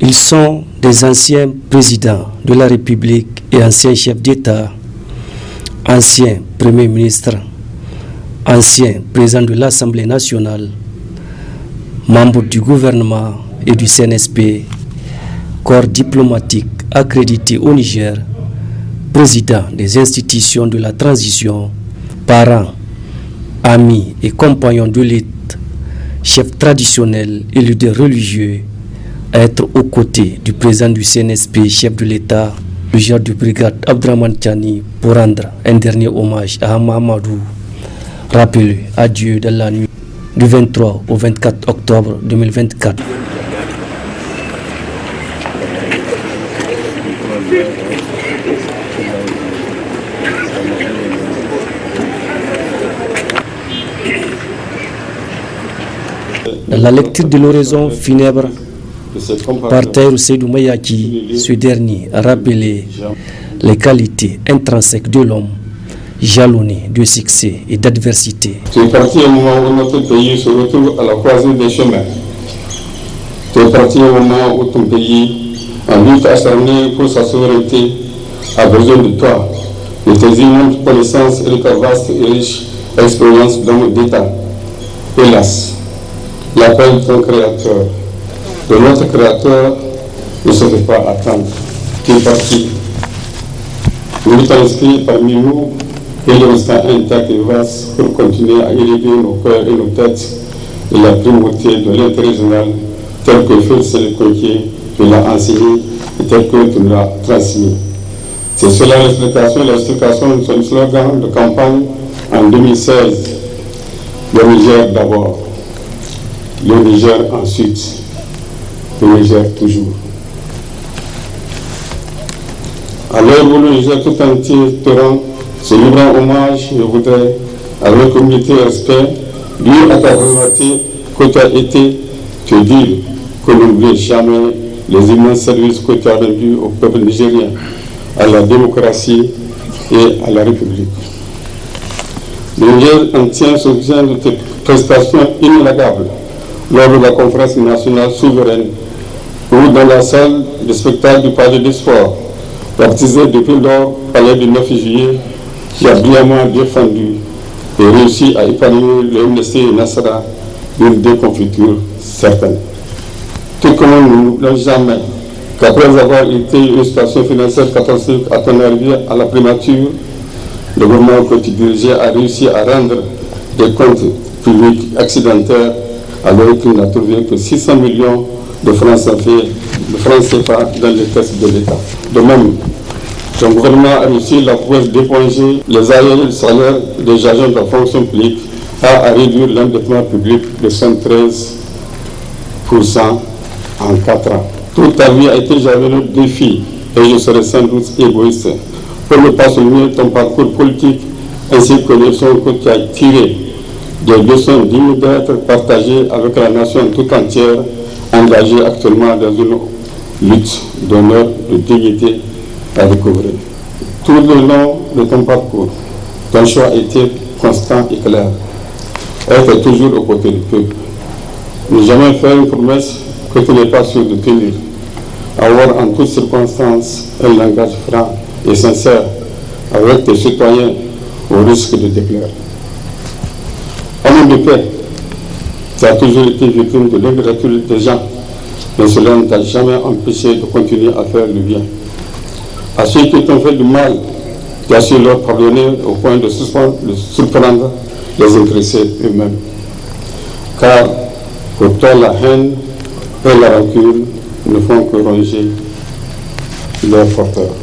Ils sont des anciens présidents de la République et anciens chefs d'État, anciens premiers ministres, anciens présidents de l'Assemblée nationale, membres du gouvernement et du CNSP, corps diplomatique accrédité au Niger, présidents des institutions de la transition, parents, amis et compagnons de l'élite, chefs traditionnels et leaders religieux, à être aux côtés du président du CNSP, chef de l'État, le général de brigade Abdraman Tiani, pour rendre un dernier hommage à Hamamadou, rappelé à Dieu dans la nuit du 23 au 24 octobre 2024. Dans la lecture de l'oraison funèbre par Taïrou Seydou Mayaki, ce dernier a rappelé les qualités intrinsèques de l'homme, jalonné de succès et d'adversité. C'est parti au moment où notre pays se retrouve à la croisée des chemins. C'est parti au moment où ton pays, en lutte acharnée pour sa souveraineté, a besoin de toi, de tes immenses connaissances et de ta vaste et riche expérience d'homme d'État. Hélas, l'appel de ton Créateur, de notre Créateur, ne se fait pas attendre. Tu es parti. Nous t'avons inscrit parmi nous et le restant intact et vaste pour continuer à élever nos cœurs et nos têtes et la primauté de l'intérêt général tel que Félix Séné-Kouéké te l'a enseigné et tel que tu nous l'as transmis. C'est cela l'explication de son slogan de campagne en 2016. Le Niger d'abord, le Niger ensuite, le Niger toujours. À l'heure où le Niger tout entier te rend ce vibrant hommage, je voudrais, avec humilité et respect, dire à ta volonté que tu as été, te dire que n'oublie jamais les immenses services que tu as rendus au peuple nigérien, à la démocratie et à la République. Le Niger entier se souvient de tes prestations inégables lors de la conférence nationale souveraine ou dans la salle de spectacle du Palais des Sports, baptisé depuis lors Palais du 9 juillet, qui a brillamment défendu et réussi à épanouir le MNSD et Nassara d'une déconfiture certaine. Tout comme nous n'avons jamais qu'après avoir été une situation financière catastrophique à ton arrivée à la primature, le gouvernement que tu dirigeais a réussi à rendre des comptes publics accidentels alors qu'il n'a trouvé que 600 millions de francs CFA dans les caisses de l'État. De même, ton gouvernement a réussi la prouesse d'éponger les arriérés de salaire des agents de la fonction publique à réduire l'endettement public de 113% en 4 ans. Toute ta vie a été jalonnée de défis et je serai sans doute égoïste pour ne pas souligner ton parcours politique ainsi que les leçons que tu as tirées, des leçons dignes d'être partagées avec la nation tout entière engagée actuellement dans une lutte d'honneur, de dignité à découvrir. Tout le long de ton parcours, ton choix a été constant et clair. Être toujours aux côtés du peuple. Ne jamais faire une promesse que tu n'es pas sûr de tenir. Avoir en toutes circonstances un langage franc et sincère avec tes citoyens au risque de déplaire. Homme de paix, tu as toujours été victime de l'ingratitude des gens, mais cela ne t'a jamais empêché de continuer à faire le bien. À ceux qui t'ont fait du mal, tu as su leur pardonner au point de surprendre les agressés eux-mêmes. Car pour toi, la haine et la rancune ne font que ronger leurs porteurs.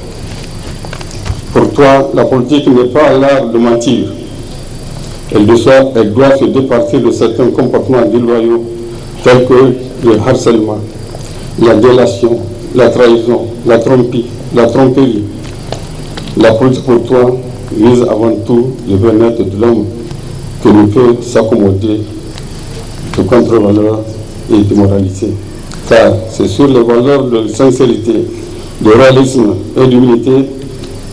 Pour toi, la politique n'est pas l'art de mentir. Elle doit se départir de certains comportements déloyaux tels que le harcèlement, la délation, la trahison, la tromperie. La politique pour toi vise avant tout le bien-être de l'homme qui ne peut s'accommoder de contre-valeurs et de moralité. Car c'est sur les valeurs de sincérité, de réalisme et d'humilité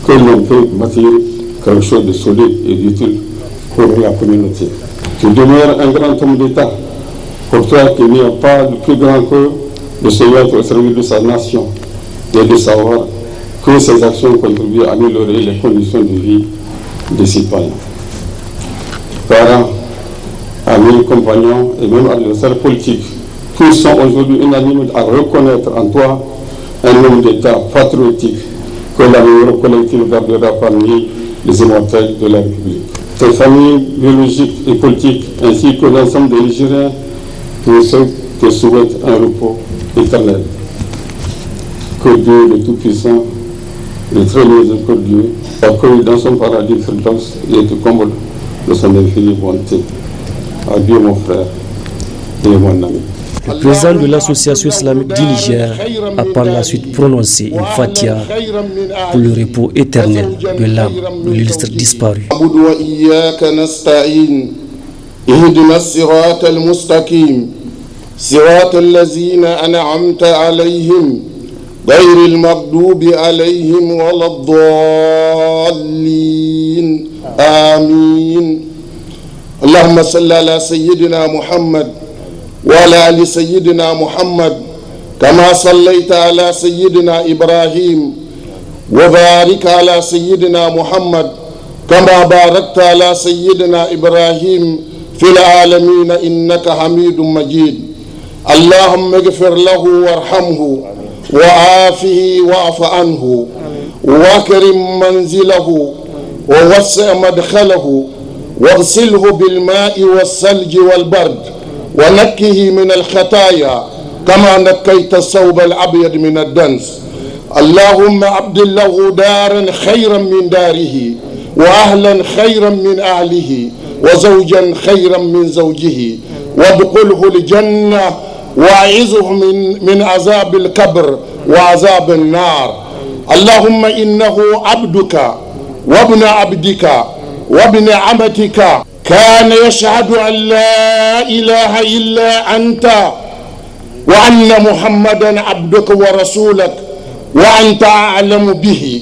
que l'on peut bâtir quelque chose de solide et d'utile pour la communauté. Tu demeures un grand homme d'État. Pour toi, qu'il n'y a pas de plus grand que de se mettre au service de sa nation et de savoir que ses actions contribuent à améliorer les conditions de vie des citoyens. Parents, amis, compagnons et même adversaires politiques, tous sont aujourd'hui unanimes à reconnaître en toi un homme d'État patriotique que la mémoire collective gardera parmi les immortels de la République. Tes familles biologiques et politiques, ainsi que l'ensemble des Nigériens, te souhaitent un repos éternel. Que Dieu, le Tout-Puissant, le très miséricordieux, accueille dans son paradis Firdaus et te comble de son infinie bonté. Adieu mon frère et mon ami. Le président de l'association islamique du Niger a par la suite prononcé une Fatiha pour le repos éternel de l'âme de l'illustre disparu. غير المغضوب عليهم ولا الضالين آمين. اللهم صل على سيدنا محمد وعلى آل سيدنا محمد كما صليت على سيدنا إبراهيم وبارك على سيدنا محمد كما باركت على سيدنا إبراهيم في العالمين إنك حميد مجيد. اللهم اغفر له وارحمه وعافه واعف عنه واكرم منزله ووسع مدخله واغسله بالماء والثلج والبرد ونكه من الخطايا كما نكيت الثوب الابيض من الدنس. اللهم ابدل له دارا خيرا من داره واهلا خيرا من اهله وزوجا خيرا من زوجه وادخله الجنه واعذه من عذاب القبر وعذاب النار. اللهم إنه عبدك وابن عبدك وابن عمتك كان يشهد أن لا إله إلا أنت وأن محمدا عبدك ورسولك وأنت أعلم به.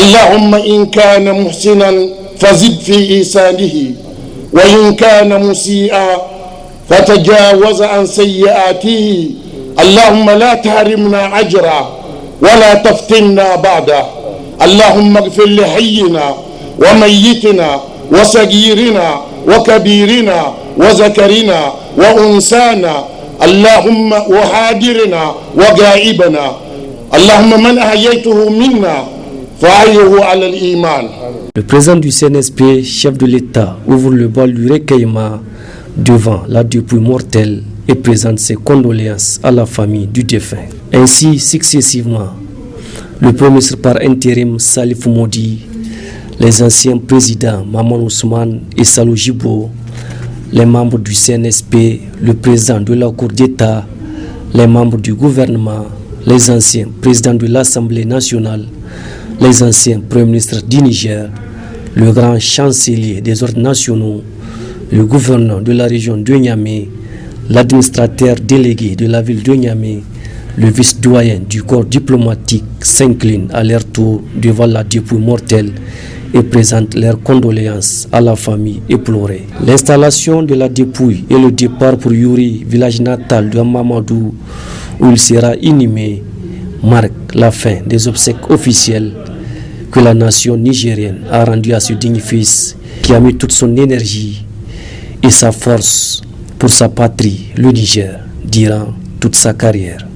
اللهم إن كان محسنا فزد في إحسانه وإن كان مسيئا فتجاوز عن سيئاته. اللهم لا تحرمنا أجره ولا تفتنا بعده. اللهم اغفر لحينا وميتنا وصغيرنا وكبيرنا وذكرنا وأنثانا اللهم وحاضرنا وغائبنا. اللهم من أحييته منا فأحيه على الإيمان. Le président du CNSP, chef de l'État, ouvre le bal du recueillement devant la dépouille mortelle et présente ses condoléances à la famille du défunt. Ainsi, successivement, le Premier ministre par intérim Salif Modi, les anciens présidents Maman Ousmane et Salou Jibo, les membres du CNSP, le président de la Cour d'État, les membres du gouvernement, les anciens présidents de l'Assemblée nationale, les anciens premiers ministres du Niger, le grand chancelier des ordres nationaux, le gouverneur de la région de Niamey, l'administrateur délégué de la ville de Niamey, le vice-doyen du corps diplomatique s'incline à leur tour devant la dépouille mortelle et présente leurs condoléances à la famille éplorée. L'installation de la dépouille et le départ pour Yuri, village natal de Mamadou, où il sera inhumé, marque la fin des obsèques officielles que la nation nigérienne a rendues à ce digne fils qui a mis toute son énergie et sa force pour sa patrie, le Niger, durant toute sa carrière.